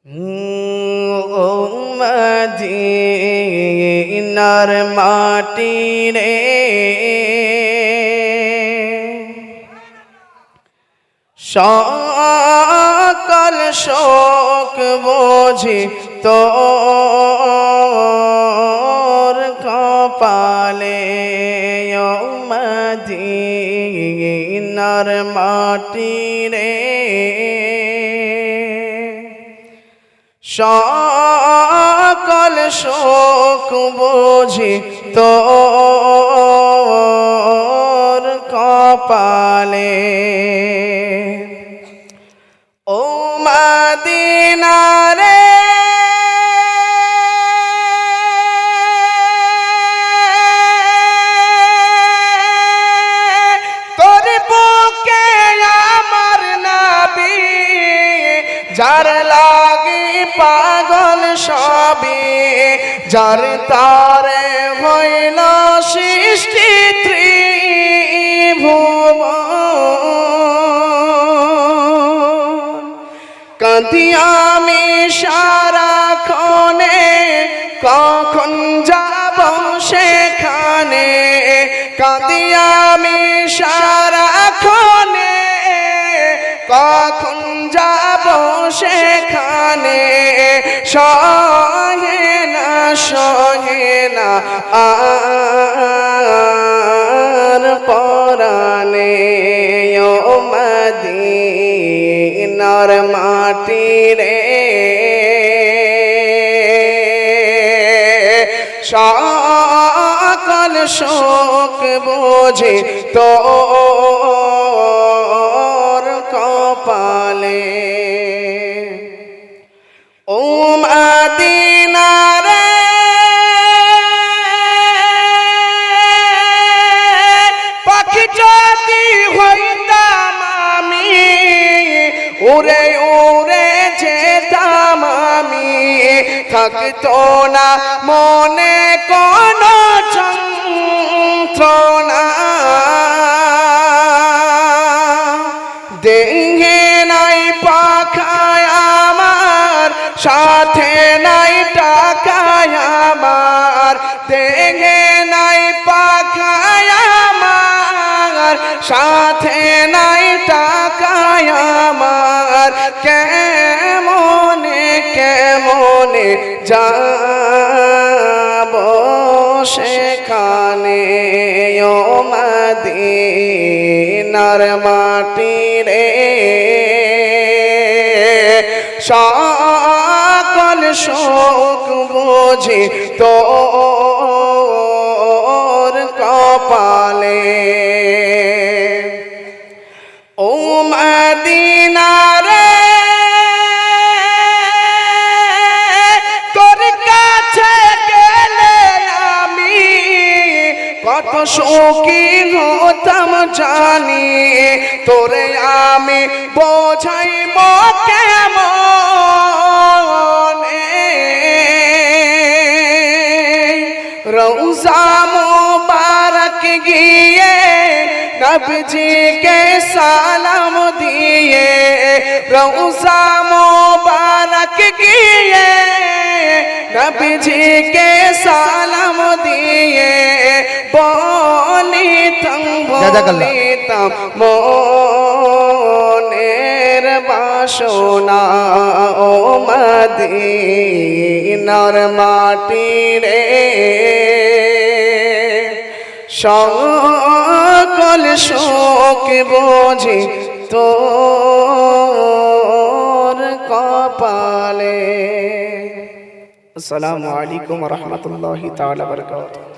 ও মদিনার মাটি রে, সকল শোক বুঝি তোর কপালে। ও মদিনার মাটি রে, সকল শোক বুঝি তোর কপালে। ও মদিনা রে, তোর বুকে আমার নবী, যার লাগি পাগল সবে, যার তারে হইল সৃষ্টি ত্রিভুবন। কাঁদি আমি সারাক্ষণে, কখন যাব সেখানে। কাঁদি আমি সারাক্ষণে, কখন যাব সেখানে। সহে না আর পরানে। ও মদিনার মাটি রে, সকল শোক বুঝি তোর কপালে। ও মদিনা রে, পাখি যদি হইতাম আমি, উড়ে উড়ে যেতাম আমি। থাকতো না মনে কোনো যন্ত্রণা, দেহে নাই পাখায় আমার, সাথে নাই টাকায় আমার। দেহে নাই পাখায় আমার, সাথে নাই টাকায় আমার। কেমনে কেমনে যাব সেখানে। ও মদিনার মাটি রে, সকল শোক বুঝি তোর কপালে। ও মদিনা রে, তোর কাছে গেলে আমি কত সুখী হতাম জানি। তোরে আমি বোঝাইব কেমনে, রওজা মুবারক গিয়ে নবীজিকে সালাম দিয়ে। রওজা মুবারক গিয়ে নবীজিকে সালাম দিয়ে। বলিতাম মনের বাসনা। ও মদিনার মাটি রে, সকল শোক বুঝি তোর কপালে। আসসালামু আলাইকুম ওয়া রাহমাতুল্লাহি তাআলা ওয়া বারাকাতুহু।